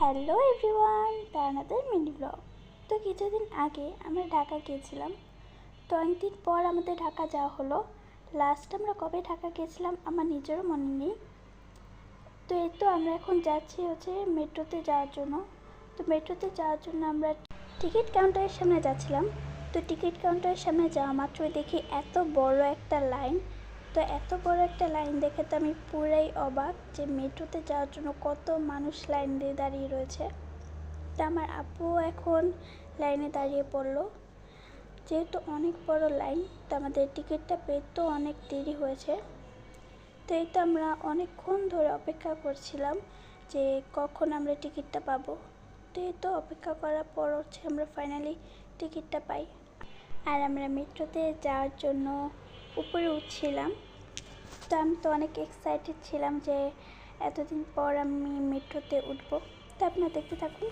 Hello everyone, তারানাদের mini blog. তো কিছুদিন আগে আমরা ঢাকা গিয়েছিলাম। তো অনেকদিন পর আমাদের ঢাকা যাওয়া হলো। লাস্ট আমরা কবে ঢাকা গিয়েছিলাম আমার নিজেরও মনে নেই। তো এই তো আমরা এখন যাচ্ছি মেট্রোতে যাওয়ার জন্য। তো মেট্রোতে যাওয়ার জন্য আমরা টিকিট কাউন্টারের সামনে যাচ্ছিলাম। তো টিকিট কাউন্টারের সামনে যাওয়া মাত্রই দেখি এত বড় একটা লাইন। তো এত বড় একটা লাইন দেখে তো আমি পুরাই অবাক যে মেট্রোতে যাওয়ার জন্য কত মানুষ লাইন দিয়ে দাঁড়িয়ে রয়েছে। তা আমার আপু এখন লাইনে দাঁড়িয়ে পড়লো। যেহেতু অনেক বড় লাইন, তো আমাদের টিকিটটা পেতেও অনেক দেরি হয়েছে। তো এই তো আমরা অনেকক্ষণ ধরে অপেক্ষা করছিলাম যে কখন আমরা টিকিটটা পাবো। তো এই তো অপেক্ষা করার পর আমরা ফাইনালি টিকিটটা পাই। আর আমরা মেট্রোতে যাওয়ার জন্য উপরে উঠছিলাম। তো আমি তো অনেক এক্সাইটেড ছিলাম যে এতদিন পর আমি মেট্রোতে উঠবো। তো আপনারা দেখতে থাকুন।